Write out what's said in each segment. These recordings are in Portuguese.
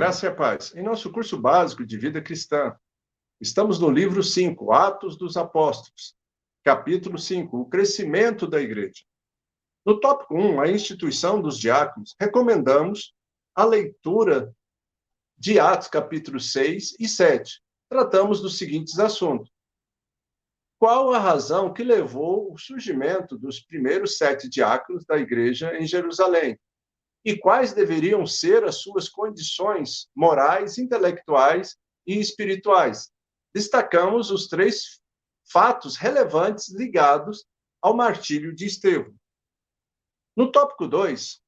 Graça e a paz. Em nosso curso básico de vida cristã, estamos no livro 5, Atos dos Apóstolos, capítulo 5, o crescimento da igreja. No tópico 1, a instituição dos diáconos, recomendamos a leitura de Atos, capítulo 6 e 7. Tratamos dos seguintes assuntos. Qual a razão que levou o surgimento dos primeiros 7 diáconos da igreja em Jerusalém? E quais deveriam ser as suas condições morais, intelectuais e espirituais? Destacamos os 3 fatos relevantes ligados ao martírio de Estevão. No tópico 2,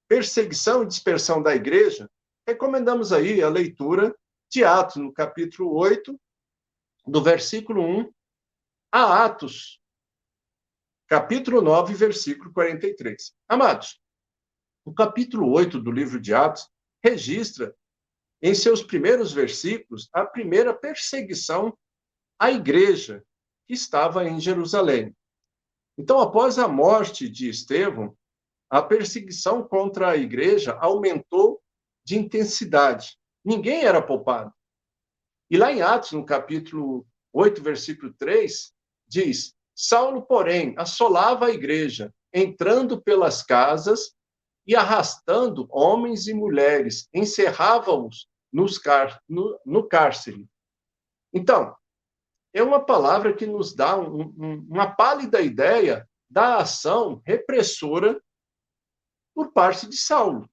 perseguição e dispersão da igreja, recomendamos aí a leitura de Atos, no capítulo 8, do versículo 1 a Atos, capítulo 9, versículo 43. Amados, o capítulo 8 do livro de Atos registra, em seus primeiros versículos, a primeira perseguição à igreja que estava em Jerusalém. Então, após a morte de Estevão, a perseguição contra a igreja aumentou de intensidade. Ninguém era poupado. E lá em Atos, no capítulo 8, versículo 3, diz: Saulo, porém, assolava a igreja, entrando pelas casas e arrastando homens e mulheres, encerrava-os no cárcere. Então, é uma palavra que nos dá uma pálida ideia da ação repressora por parte de Saulo.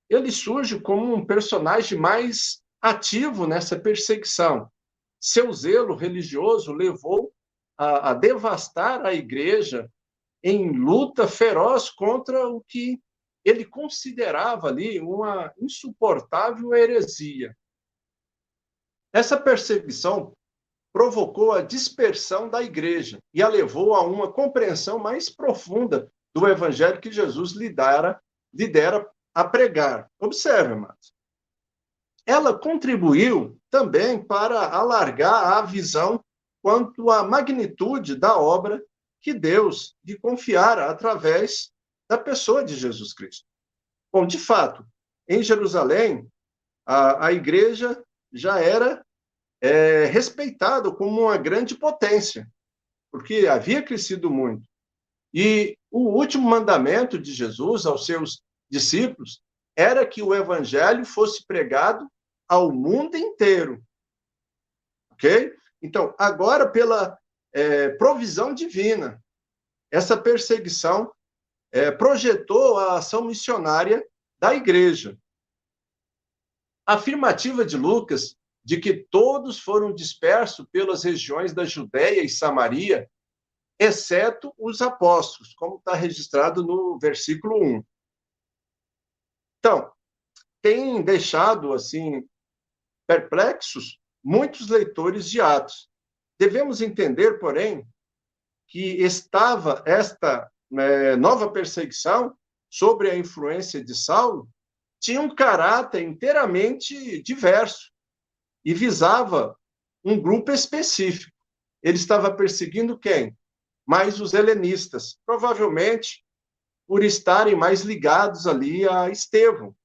Ele surge como um personagem mais ativo nessa perseguição. Seu zelo religioso levou a devastar a igreja em luta feroz contra o que ele considerava ali uma insuportável heresia. Essa perseguição provocou a dispersão da igreja e a levou a uma compreensão mais profunda do evangelho que Jesus lhe dera a pregar. Observe, amados. Ela contribuiu também para alargar a visão quanto à magnitude da obra que Deus lhe confiara através da pessoa de Jesus Cristo. Bom, de fato, em Jerusalém, a igreja já era respeitada como uma grande potência, porque havia crescido muito. E o último mandamento de Jesus aos seus discípulos era que o evangelho fosse pregado ao mundo inteiro. Ok? Então, agora, pela provisão divina, essa perseguição projetou a ação missionária da igreja. A afirmativa de Lucas de que todos foram dispersos pelas regiões da Judéia e Samaria, exceto os apóstolos, como está registrado no versículo 1. Então, tem deixado, assim, perplexos muitos leitores de Atos. Devemos entender, porém, que estava esta nova perseguição sobre a influência de Saulo tinha um caráter inteiramente diverso e visava um grupo específico. Ele estava perseguindo quem? Mais os helenistas, provavelmente por estarem mais ligados ali a Estevão.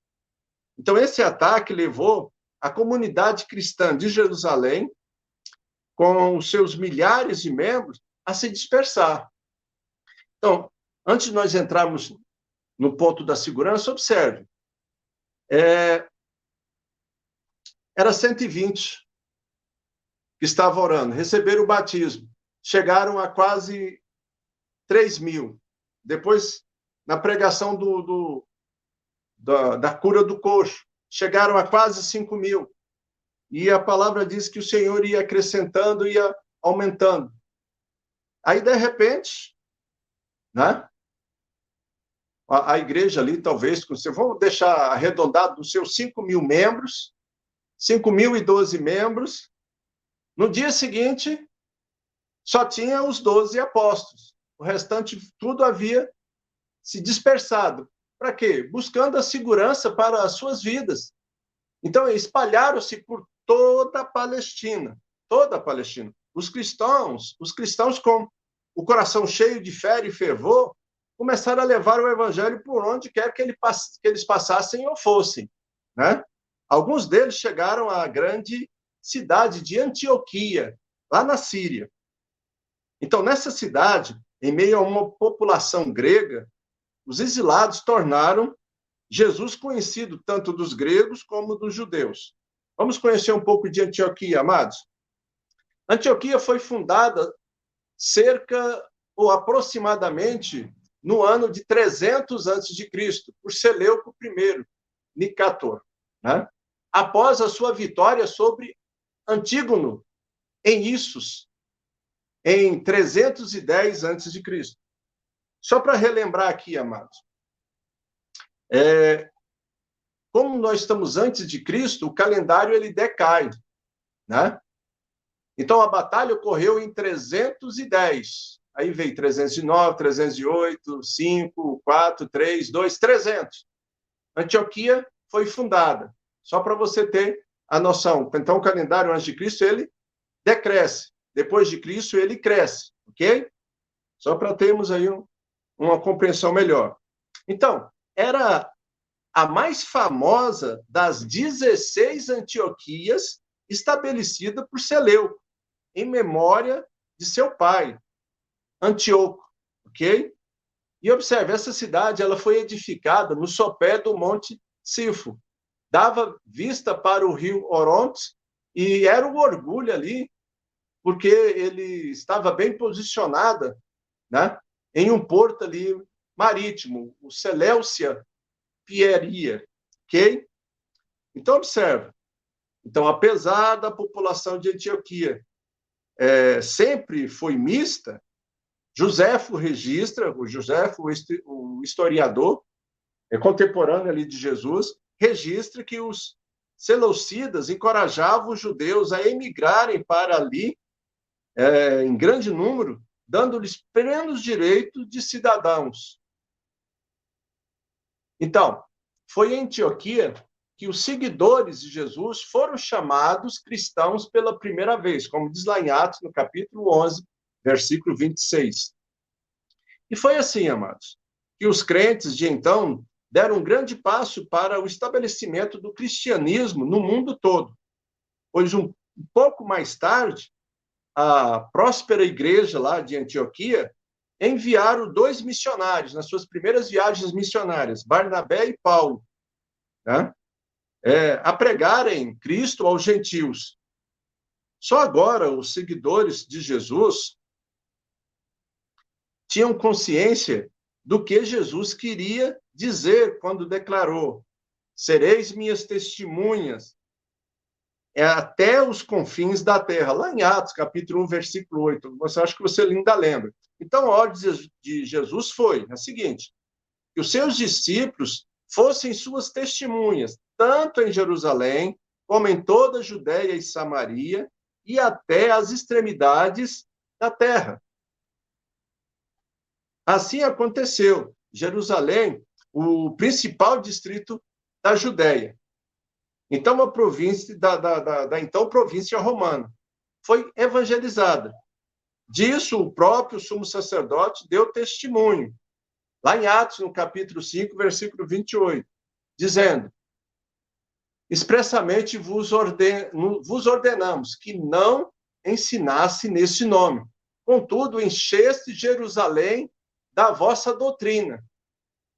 Então, esse ataque levou a comunidade cristã de Jerusalém, com os seus milhares de membros, a se dispersar. Então, antes de nós entrarmos no ponto da segurança, observe. Era 120 que estavam orando, receberam o batismo, chegaram a quase 3.000. Depois, na pregação da cura do coxo, chegaram a quase 5.000. E a palavra diz que o Senhor ia acrescentando, ia aumentando. Aí, de repente, né? A igreja ali, talvez, vamos deixar arredondado dos seus 5.000 membros, 5.012 membros. No dia seguinte, só tinha os 12 apóstolos. O restante, tudo havia se dispersado. Para quê? Buscando a segurança para as suas vidas. Então, espalharam-se por toda a Palestina. Toda a Palestina. Os cristãos com o coração cheio de fé e fervor, começaram a levar o evangelho por onde quer que eles passassem ou fossem. né? Alguns deles chegaram à grande cidade de Antioquia, lá na Síria. Então, nessa cidade, em meio a uma população grega, os exilados tornaram Jesus conhecido tanto dos gregos como dos judeus. Vamos conhecer um pouco de Antioquia, amados? Antioquia foi fundada cerca ou aproximadamente no ano de 300 a.C., por Seleuco I, Nicator, né? Após a sua vitória sobre Antígono, em Issus, em 310 a.C. Só para relembrar aqui, amados, como nós estamos antes de Cristo, o calendário ele decai, né? Então, a batalha ocorreu em 310. Aí veio 309, 308, 5, 4, 3, 2, 300. Antioquia foi fundada. Só para você ter a noção. Então, o calendário antes de Cristo, ele decresce. Depois de Cristo, ele cresce. Ok? Só para termos aí uma compreensão melhor. Então, era a mais famosa das 16 Antioquias estabelecida por Seleuco, em memória de seu pai, Antíoco, ok? E observe, essa cidade ela foi edificada no sopé do Monte Sifo, dava vista para o rio Orontes e era um orgulho ali, porque ele estava bem posicionada, né, em um porto ali marítimo, o Seleucia Pieria, ok? Então, observe. Então, apesar da população de Antioquia sempre foi mista, Joséfo registra, o Joséfo, o historiador, contemporâneo ali de Jesus, registra que os seleucidas encorajavam os judeus a emigrarem para ali, em grande número, dando-lhes plenos direitos de cidadãos. Então, foi em Antioquia que os seguidores de Jesus foram chamados cristãos pela primeira vez, como diz lá em Atos, no capítulo 11, versículo 26. E foi assim, amados, que os crentes de então deram um grande passo para o estabelecimento do cristianismo no mundo todo. Pois um pouco mais tarde, a próspera igreja lá de Antioquia enviaram 2 missionários nas suas primeiras viagens missionárias, Barnabé e Paulo, né, a pregarem Cristo aos gentios. Só agora os seguidores de Jesus tinham consciência do que Jesus queria dizer quando declarou: sereis minhas testemunhas até os confins da terra. Lá em Atos, capítulo 1, versículo 8. Você acha que você ainda lembra. Então, a ordem de Jesus foi a seguinte: que os seus discípulos fossem suas testemunhas, tanto em Jerusalém, como em toda a Judéia e Samaria, e até as extremidades da terra. Assim aconteceu. Jerusalém, o principal distrito da Judéia. Então, uma província da então província romana foi evangelizada. Disso, o próprio sumo sacerdote deu testemunho, lá em Atos, no capítulo 5, versículo 28, dizendo: expressamente vos ordenamos que não ensinasse nesse nome. Contudo, encheste Jerusalém da vossa doutrina,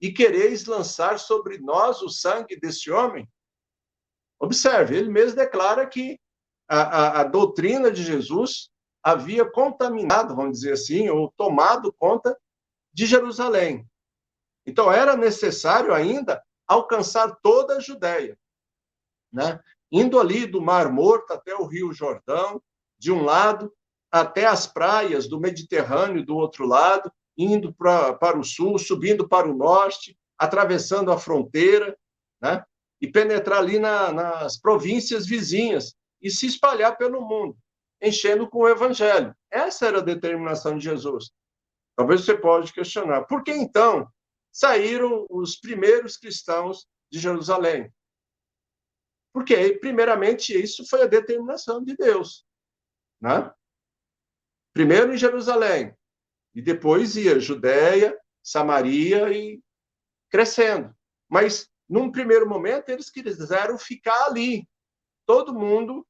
e quereis lançar sobre nós o sangue desse homem? Observe, ele mesmo declara que a doutrina de Jesus havia contaminado, vamos dizer assim, ou tomado conta de Jerusalém. Então, era necessário ainda alcançar toda a Judéia, né? Indo ali do Mar Morto até o Rio Jordão, de um lado, até as praias do Mediterrâneo do outro lado, indo para o sul, subindo para o norte, atravessando a fronteira, né? E penetrar ali nas províncias vizinhas e se espalhar pelo mundo, enchendo com o evangelho. Essa era a determinação de Jesus. Talvez você pode questionar, por que então saíram os primeiros cristãos de Jerusalém? Porque, primeiramente, isso foi a determinação de Deus, né? Primeiro em Jerusalém, e depois ia Judéia, Samaria e crescendo. Mas num primeiro momento, eles quiseram ficar ali, todo mundo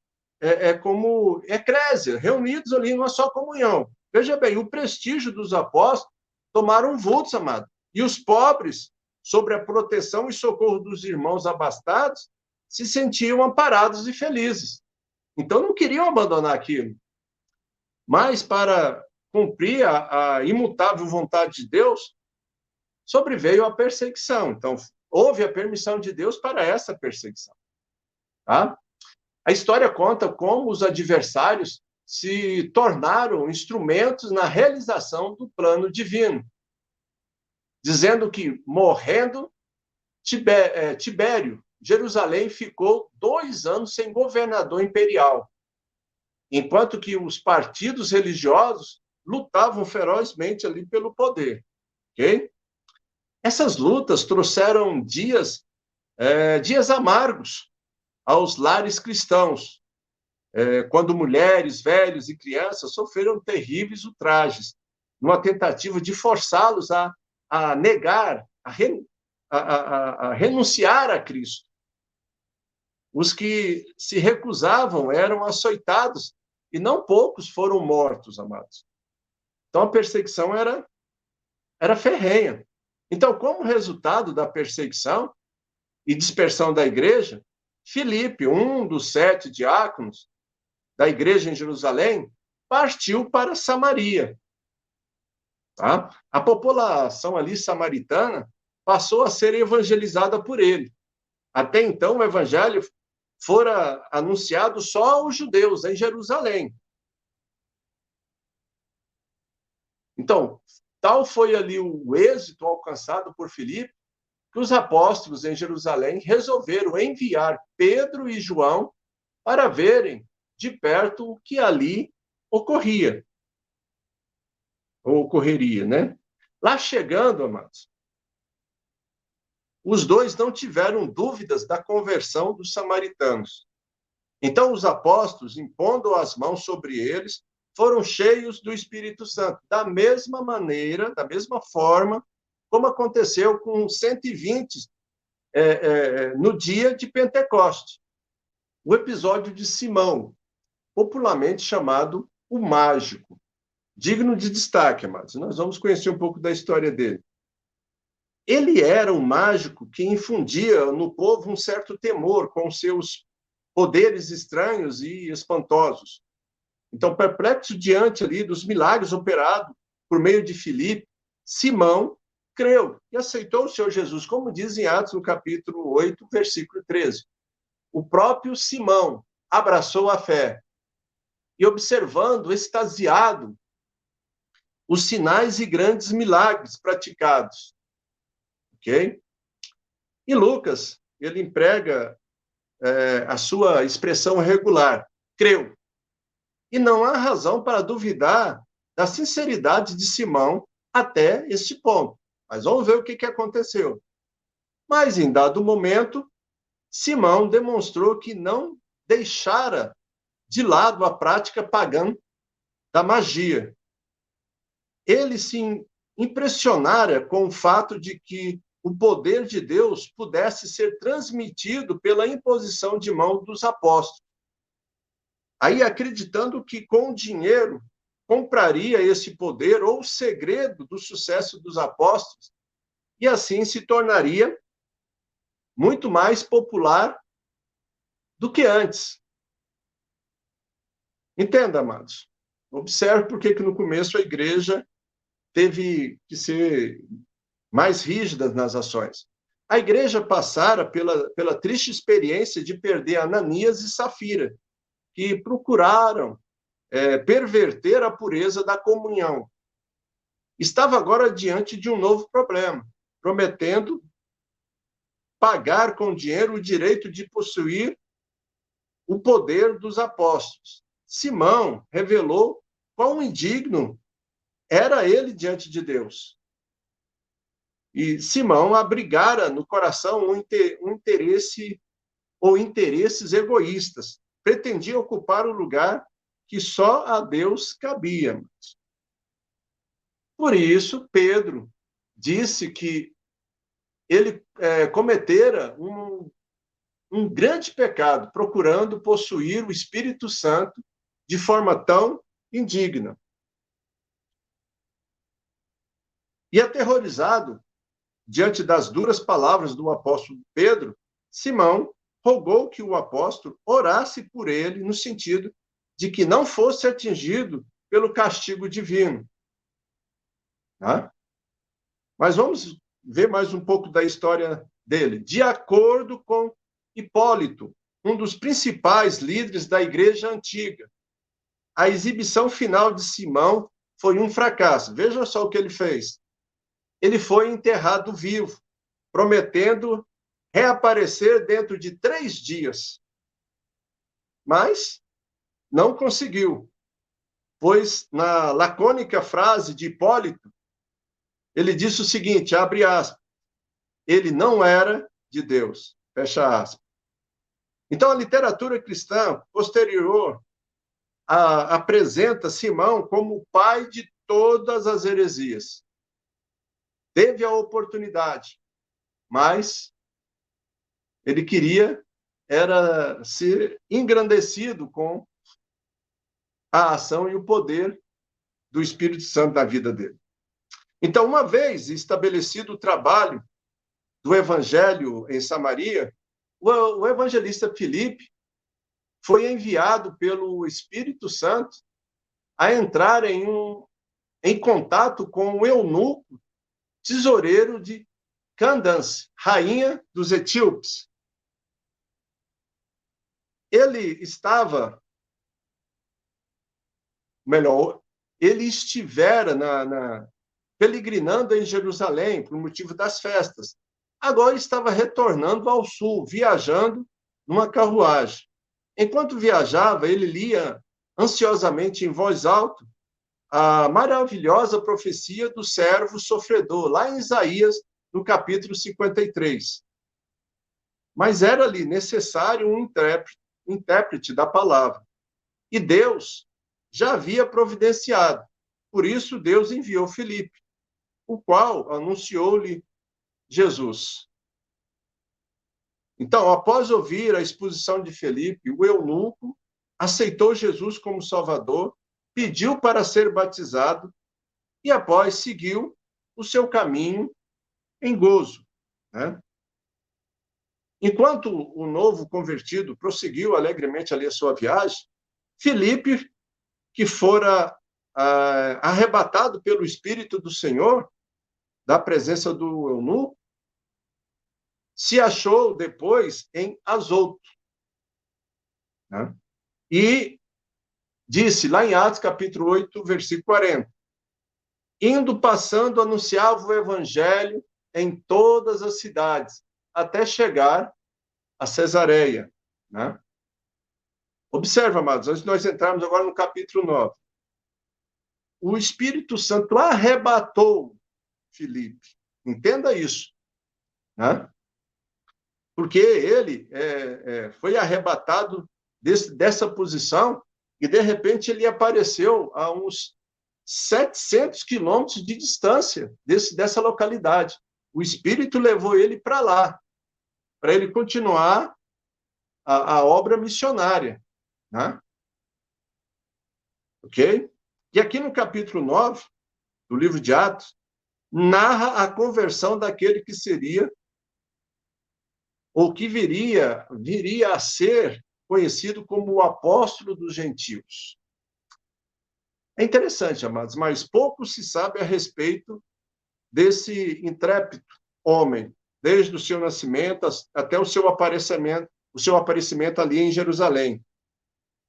como eclésia, reunidos ali numa só comunhão. Veja bem, o prestígio dos apóstolos tomaram vultos, amado. E os pobres, sobre a proteção e socorro dos irmãos abastados, se sentiam amparados e felizes. Então, não queriam abandonar aquilo. Mas, para cumprir a imutável vontade de Deus, sobreveio a perseguição. Então, houve a permissão de Deus para essa perseguição. Tá? A história conta como os adversários se tornaram instrumentos na realização do plano divino, dizendo que, morrendo Tibério, Jerusalém ficou 2 anos sem governador imperial, enquanto que os partidos religiosos lutavam ferozmente ali pelo poder. Ok? Essas lutas trouxeram dias amargos aos lares cristãos, quando mulheres, velhos e crianças sofreram terríveis ultrajes, numa tentativa de forçá-los a negar, a renunciar a Cristo. Os que se recusavam eram açoitados, e não poucos foram mortos, amados. Então, a perseguição era ferrenha. Então, como resultado da perseguição e dispersão da igreja, Filipe, um dos 7 diáconos da igreja em Jerusalém, partiu para Samaria. Tá? A população ali samaritana passou a ser evangelizada por ele. Até então, o evangelho fora anunciado só aos judeus em Jerusalém. Então, tal foi ali o êxito alcançado por Filipe, que os apóstolos em Jerusalém resolveram enviar Pedro e João para verem de perto o que ali ocorreria, né? Lá chegando, amados, os dois não tiveram dúvidas da conversão dos samaritanos. Então, os apóstolos, impondo as mãos sobre eles, foram cheios do Espírito Santo, da mesma maneira, da mesma forma, como aconteceu com 120 no dia de Pentecostes. O episódio de Simão, popularmente chamado o Mágico. Digno de destaque, amados. Nós vamos conhecer um pouco da história dele. Ele era um mágico que infundia no povo um certo temor com seus poderes estranhos e espantosos. Então, perplexo diante ali dos milagres operados por meio de Filipe, Simão creu e aceitou o Senhor Jesus, como diz em Atos, no capítulo 8, versículo 13. O próprio Simão abraçou a fé e, observando, extasiado, os sinais e grandes milagres praticados. Ok? E Lucas, ele emprega a sua expressão regular, creu. E não há razão para duvidar da sinceridade de Simão até este ponto. Mas vamos ver o que aconteceu. Mas, em dado momento, Simão demonstrou que não deixara de lado a prática pagã da magia. Ele se impressionara com o fato de que o poder de Deus pudesse ser transmitido pela imposição de mão dos apóstolos. Aí, acreditando que com o dinheiro compraria esse poder ou o segredo do sucesso dos apóstolos, e assim se tornaria muito mais popular do que antes. Entenda, amados. Observe por que no começo a igreja teve que ser mais rígida nas ações. A igreja passara pela triste experiência de perder Ananias e Safira, que procuraram perverter a pureza da comunhão. Estava agora diante de um novo problema, prometendo pagar com dinheiro o direito de possuir o poder dos apóstolos. Simão revelou quão indigno era ele diante de Deus. E Simão abrigara no coração um interesse ou interesses egoístas. Pretendia ocupar o lugar que só a Deus cabia. Por isso, Pedro disse que ele cometera um grande pecado, procurando possuir o Espírito Santo de forma tão indigna. E aterrorizado diante das duras palavras do apóstolo Pedro, Simão rogou que o apóstolo orasse por ele no sentido de que não fosse atingido pelo castigo divino. Tá? Mas vamos ver mais um pouco da história dele. De acordo com Hipólito, um dos principais líderes da igreja antiga, a exibição final de Simão foi um fracasso. Veja só o que ele fez. Ele foi enterrado vivo, prometendo reaparecer dentro de 3 dias. Mas não conseguiu, pois na lacônica frase de Hipólito, ele disse o seguinte, abre aspas, ele não era de Deus, fecha aspas. Então, a literatura cristã posterior apresenta Simão como o pai de todas as heresias. Teve a oportunidade, mas ele queria era ser engrandecido com a ação e o poder do Espírito Santo na vida dele. Então, uma vez estabelecido o trabalho do evangelho em Samaria, o evangelista Filipe foi enviado pelo Espírito Santo a entrar em contato com o eunuco tesoureiro de Candance, rainha dos etíopes. Ele estivera peregrinando em Jerusalém por motivo das festas. Agora estava retornando ao sul, viajando numa carruagem. Enquanto viajava, ele lia ansiosamente em voz alta a maravilhosa profecia do servo sofredor, lá em Isaías, no capítulo 53. Mas era ali necessário um intérprete da palavra. E Deus já havia providenciado. Por isso, Deus enviou Filipe, o qual anunciou-lhe Jesus. Então, após ouvir a exposição de Filipe, o eunuco aceitou Jesus como Salvador, pediu para ser batizado e, após, seguiu o seu caminho em gozo. Né? Enquanto o novo convertido prosseguiu alegremente ali a sua viagem, Filipe, que fora arrebatado pelo Espírito do Senhor, da presença do eunuco, se achou depois em Azoto. Né? E disse, lá em Atos, capítulo 8, versículo 40, indo, passando, anunciava o evangelho em todas as cidades, até chegar a Cesareia. Né? Observa, amados, antes de nós entrarmos agora no capítulo 9. O Espírito Santo arrebatou Filipe. Entenda isso. Né? Porque ele foi arrebatado dessa posição e, de repente, ele apareceu a uns 700 quilômetros de distância dessa localidade. O Espírito levou ele para lá, para ele continuar a obra missionária. Né? Ok? E aqui no capítulo 9 do livro de Atos, narra a conversão daquele que seria ou que viria a ser conhecido como o apóstolo dos gentios. É interessante, amados, mas pouco se sabe a respeito desse intrépido homem, desde o seu nascimento até o seu aparecimento ali em Jerusalém,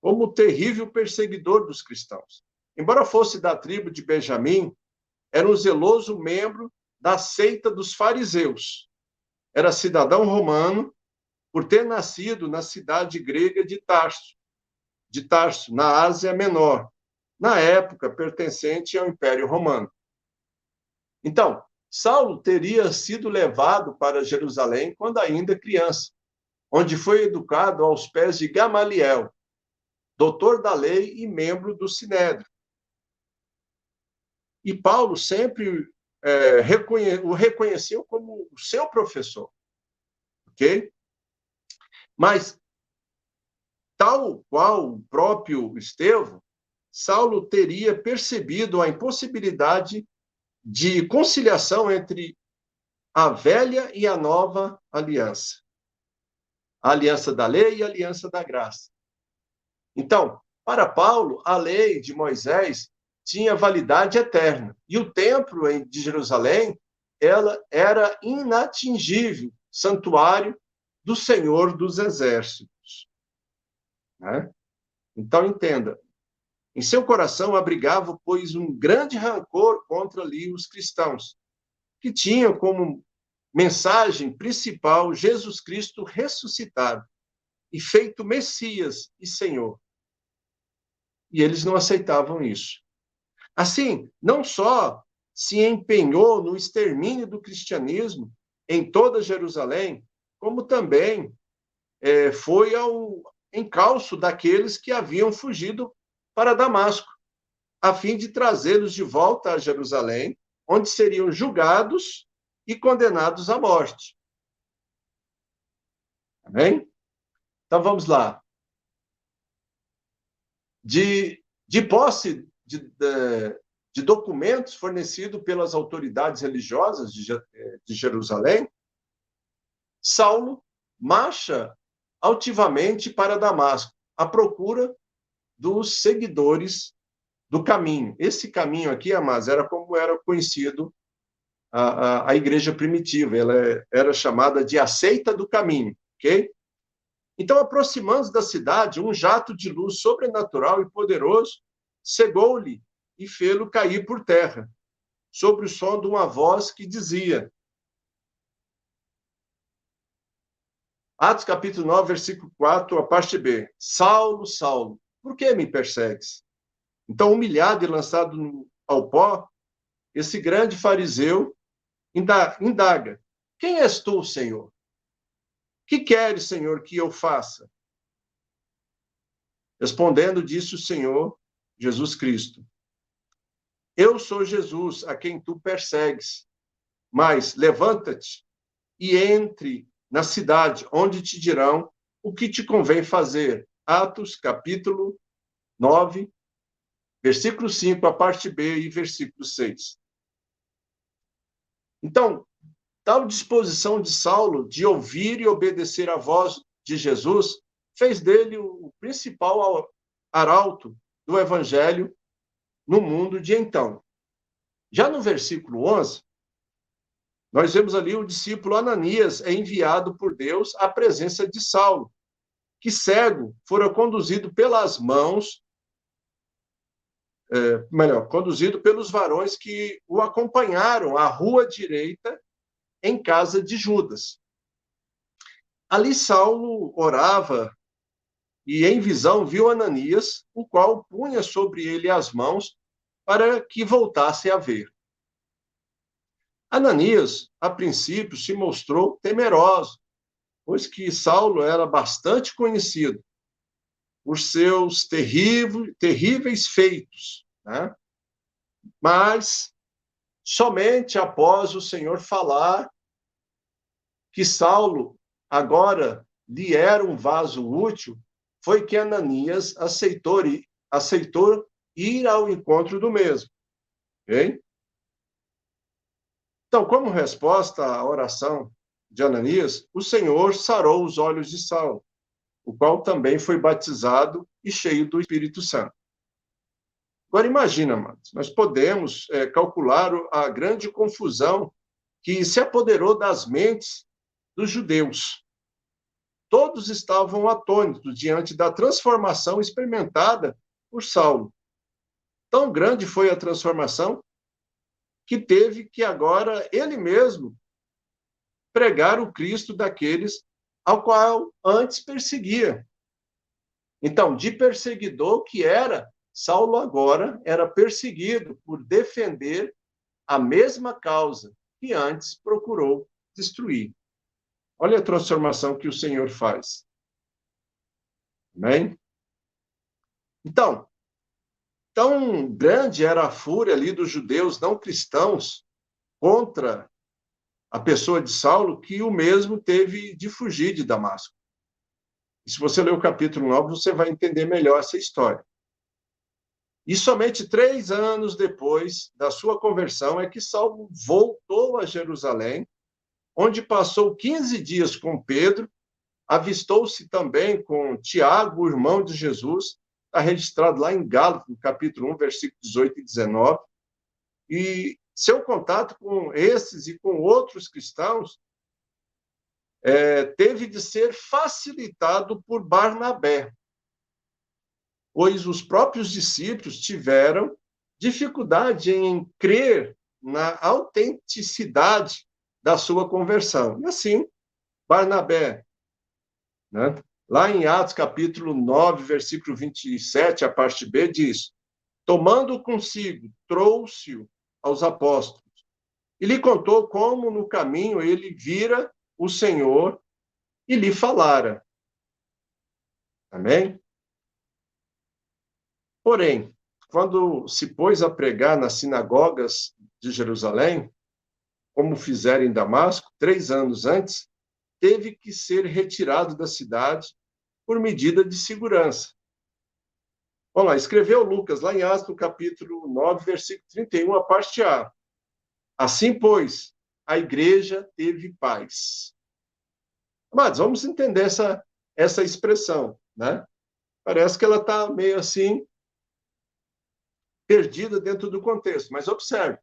como terrível perseguidor dos cristãos. Embora fosse da tribo de Benjamim, era um zeloso membro da seita dos fariseus. Era cidadão romano por ter nascido na cidade grega de Tarso, na Ásia Menor, na época pertencente ao Império Romano. Então, Saulo teria sido levado para Jerusalém quando ainda criança, onde foi educado aos pés de Gamaliel, doutor da lei e membro do Sinédrio. E Paulo sempre o reconheceu como o seu professor, ok? Mas, tal qual o próprio Estevão, Saulo teria percebido a impossibilidade de conciliação entre a velha e a nova aliança. A aliança da lei e a aliança da graça. Então, para Paulo, a lei de Moisés tinha validade eterna. E o templo de Jerusalém, ela era inatingível, santuário do Senhor dos Exércitos. Né? Então, entenda, em seu coração abrigava, pois, um grande rancor contra ali os cristãos, que tinham como mensagem principal Jesus Cristo ressuscitado e feito Messias e Senhor. E eles não aceitavam isso. Assim, não só se empenhou no extermínio do cristianismo em toda Jerusalém, como também foi ao encalço daqueles que haviam fugido para Damasco, a fim de trazê-los de volta a Jerusalém, onde seriam julgados e condenados à morte. Amém? Então vamos lá. De posse de documentos fornecidos pelas autoridades religiosas de Jerusalém, Saulo marcha altivamente para Damasco, à procura dos seguidores do caminho. Esse caminho aqui, amados, era como era conhecido a igreja primitiva. Ela era chamada de a seita do caminho, ok? Então, aproximando-se da cidade, um jato de luz sobrenatural e poderoso cegou-lhe e fê-lo cair por terra, sobre o som de uma voz que dizia, Atos capítulo 9, versículo 4, a parte B, Saulo, Saulo, por que me persegues? Então, humilhado e lançado ao pó, esse grande fariseu indaga, quem és tu, Senhor? Que queres, Senhor, que eu faça? Respondendo, disse o Senhor, Jesus Cristo, eu sou Jesus, a quem tu persegues, mas levanta-te e entre na cidade, onde te dirão o que te convém fazer. Atos, capítulo 9, versículo 5, a parte B e versículo 6. Então, tal disposição de Saulo de ouvir e obedecer à voz de Jesus fez dele o principal arauto do evangelho no mundo de então. Já no versículo 11, nós vemos ali o discípulo Ananias é enviado por Deus à presença de Saulo, que cego fora conduzido pelas mãos, conduzido pelos varões que o acompanharam à rua direita em casa de Judas. Ali Saulo orava e em visão viu Ananias, o qual punha sobre ele as mãos para que voltasse a ver. Ananias, a princípio, se mostrou temeroso, pois que Saulo era bastante conhecido por seus terríveis feitos, né? Mas somente após o Senhor falar que Saulo agora lhe era um vaso útil, foi que Ananias aceitou ir ao encontro do mesmo. Okay? Então, como resposta à oração de Ananias, o Senhor sarou os olhos de Saulo, o qual também foi batizado e cheio do Espírito Santo. Agora, imagina, amados, nós podemos calcular a grande confusão que se apoderou das mentes dos judeus. Todos estavam atônitos diante da transformação experimentada por Saulo. Tão grande foi a transformação que teve que agora ele mesmo pregar o Cristo daqueles ao qual antes perseguia. Então, de perseguidor que era, Saulo agora era perseguido por defender a mesma causa que antes procurou destruir. Olha a transformação que o Senhor faz. Amém? Então, tão grande era a fúria ali dos judeus não cristãos contra a pessoa de Saulo que o mesmo teve de fugir de Damasco. E se você ler o capítulo 9, você vai entender melhor essa história. E somente 3 anos depois da sua conversão é que Saulo voltou a Jerusalém, onde passou 15 dias com Pedro, avistou-se também com Tiago, o irmão de Jesus, está registrado lá em Gálatas, no capítulo 1, versículos 18 e 19, e seu contato com esses e com outros cristãos teve de ser facilitado por Barnabé, pois os próprios discípulos tiveram dificuldade em crer na autenticidade da sua conversão. E assim, Barnabé, né, lá em Atos capítulo 9, versículo 27, a parte B, diz: tomando consigo, trouxe-o aos apóstolos e lhe contou como no caminho ele vira o Senhor e lhe falara. Amém? Porém, quando se pôs a pregar nas sinagogas de Jerusalém, como fizeram em Damasco, 3 anos antes, teve que ser retirado da cidade por medida de segurança. Vamos lá, escreveu Lucas, lá em Atos, no capítulo 9, versículo 31, a parte A. Assim, pois, a igreja teve paz. Mas vamos entender essa expressão, né? Parece que ela está meio assim, perdida dentro do contexto, mas observe.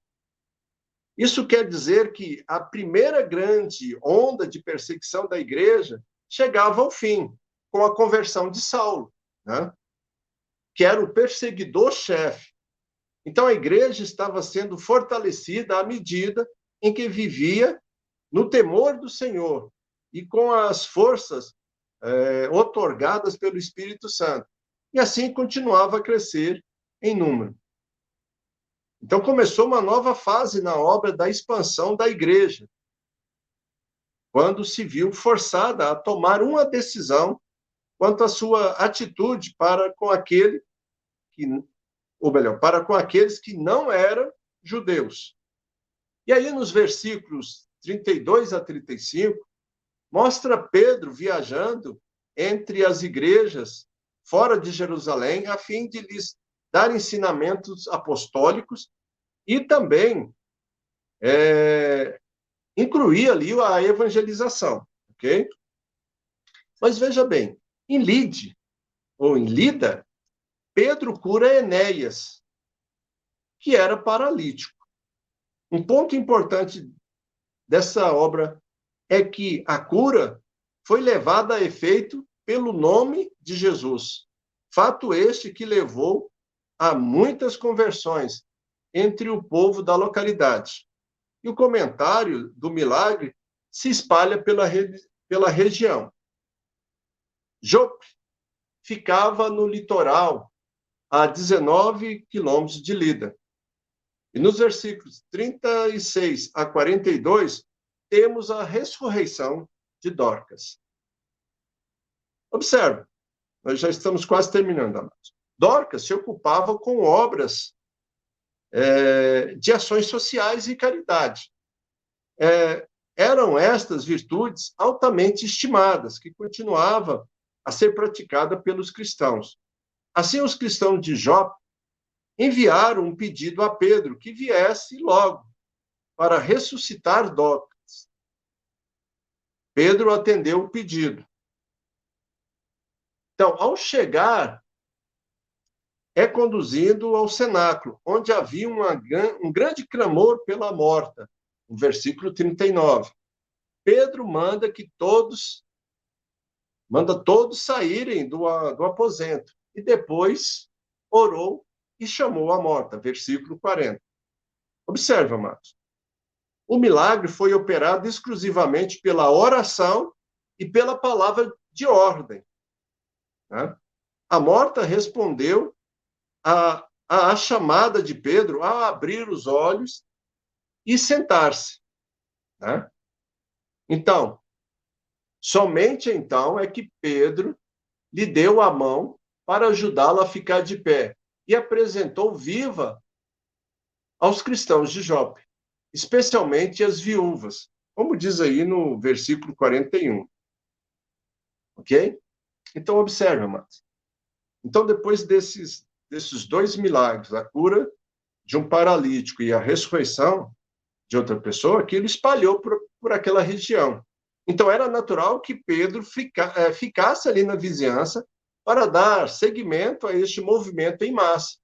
Isso quer dizer que a primeira grande onda de perseguição da igreja chegava ao fim, com a conversão de Saulo, né? Que era o perseguidor-chefe. Então, a igreja estava sendo fortalecida à medida em que vivia no temor do Senhor e com as forças otorgadas pelo Espírito Santo. E assim continuava a crescer em número. Então, começou uma nova fase na obra da expansão da igreja, quando se viu forçada a tomar uma decisão quanto à sua atitude para com aquele que, ou melhor, para com aqueles que não eram judeus. E aí, nos versículos 32 a 35, mostra Pedro viajando entre as igrejas fora de Jerusalém, a fim de lhes dar ensinamentos apostólicos e também incluir ali a evangelização, ok? Mas veja bem, em Lide, ou em Lida, Pedro cura Enéas, que era paralítico. Um ponto importante dessa obra é que a cura foi levada a efeito pelo nome de Jesus. Fato este que levou a muitas conversões entre o povo da localidade. E o comentário do milagre se espalha pela região. Jope ficava no litoral, a 19 quilômetros de Lida. E nos versículos 36 a 42, temos a ressurreição de Dorcas. Observe, nós já estamos quase terminando, amados. Dorcas se ocupava com obras de ações sociais e caridade. Eram estas virtudes altamente estimadas, que continuava a ser praticada pelos cristãos. Assim, os cristãos de Jope enviaram um pedido a Pedro que viesse logo para ressuscitar Dorcas. Pedro atendeu o pedido. Então, ao chegar, é conduzido ao cenáculo, onde havia um grande clamor pela morta, no versículo 39. Pedro manda todos saírem do aposento, e depois orou e chamou a morta, versículo 40. Observa, amados. O milagre foi operado exclusivamente pela oração e pela palavra de ordem, né? A morta respondeu à chamada de Pedro a abrir os olhos e sentar-se, né? Então, somente então é que Pedro lhe deu a mão para ajudá-la a ficar de pé e apresentou viva aos cristãos de Jope. especialmente as viúvas, como diz aí no versículo 41. Ok? Então, observe, amados. Então, depois desses dois milagres, a cura de um paralítico e a ressurreição de outra pessoa, aquilo espalhou por aquela região. Então, era natural que Pedro ficasse ali na vizinhança para dar seguimento a este movimento em massa.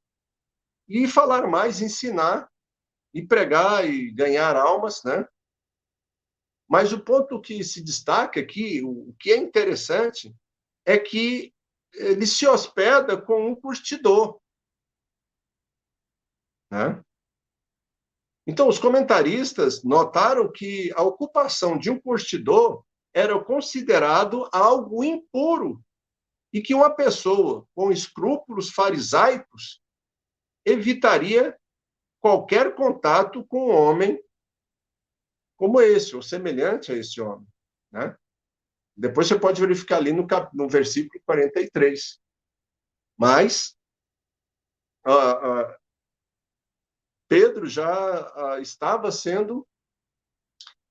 E falar mais, ensinar, e pregar e ganhar almas, né? Mas o ponto que se destaca aqui, o que é interessante, é que ele se hospeda com um curtidor, né? Então, os comentaristas notaram que a ocupação de um curtidor era considerado algo impuro e que uma pessoa com escrúpulos farisaicos evitaria qualquer contato com um homem como esse, ou semelhante a esse homem, né? Depois você pode verificar ali no versículo 43. Mas Pedro já estava sendo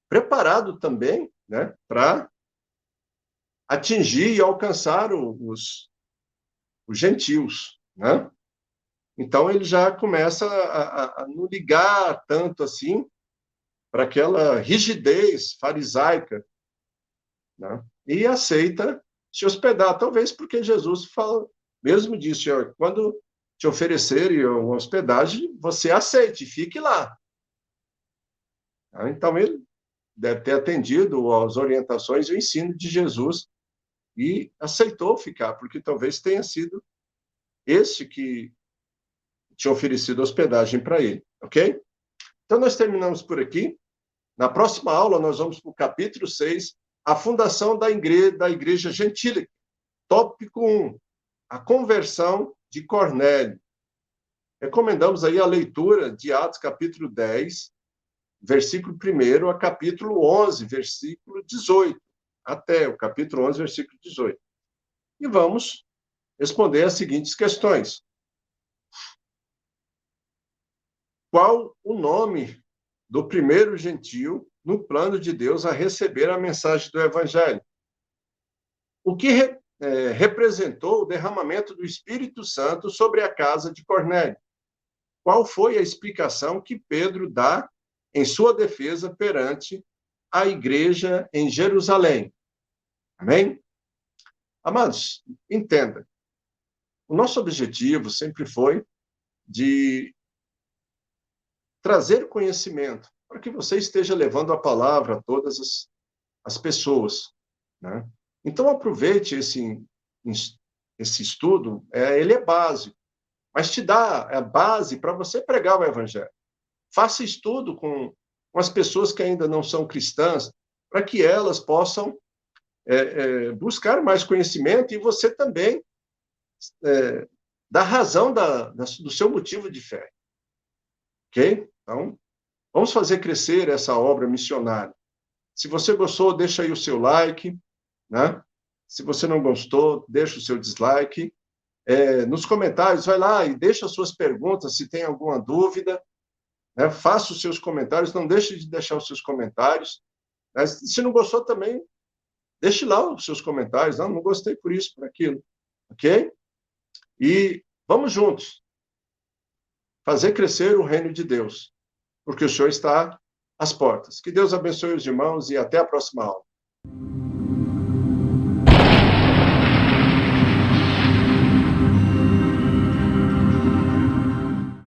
preparado também, né, para atingir e alcançar os gentios, né? Então ele já começa a não ligar tanto assim para aquela rigidez farisaica, né? E aceita se hospedar, talvez porque Jesus fala, mesmo disse, ó, quando te oferecerem uma hospedagem, você aceite, fique lá. Então ele deve ter atendido às orientações e o ensino de Jesus e aceitou ficar, porque talvez tenha sido esse que tinha oferecido hospedagem para ele, ok? Então nós terminamos por aqui. Na próxima aula nós vamos para o capítulo 6, a fundação da igreja gentílica. Tópico 1, a conversão de Cornélio. Recomendamos aí a leitura de Atos capítulo 10, versículo 1 a capítulo 11, versículo 18, até o capítulo 11, versículo 18. E vamos responder as seguintes questões. Qual o nome do primeiro gentio no plano de Deus a receber a mensagem do Evangelho? O que representou o derramamento do Espírito Santo sobre a casa de Cornélio? Qual foi a explicação que Pedro dá em sua defesa perante a igreja em Jerusalém? Amém? Amados, entenda. O nosso objetivo sempre foi de trazer conhecimento para que você esteja levando a palavra a todas as pessoas, né? Então, aproveite esse estudo, ele é básico, mas te dá a base para você pregar o evangelho. Faça estudo com as pessoas que ainda não são cristãs, para que elas possam buscar mais conhecimento e você também dar razão do seu motivo de fé. Ok? Então, vamos fazer crescer essa obra missionária. Se você gostou, deixa aí o seu like, né? Se você não gostou, deixa o seu dislike. Nos comentários, vai lá e deixa as suas perguntas, se tem alguma dúvida, né? Faça os seus comentários, não deixe de deixar os seus comentários. Né? Se não gostou também, deixe lá os seus comentários. Não gostei por isso, por aquilo. Ok? E vamos juntos fazer crescer o reino de Deus, porque o Senhor está às portas. Que Deus abençoe os irmãos e até a próxima aula.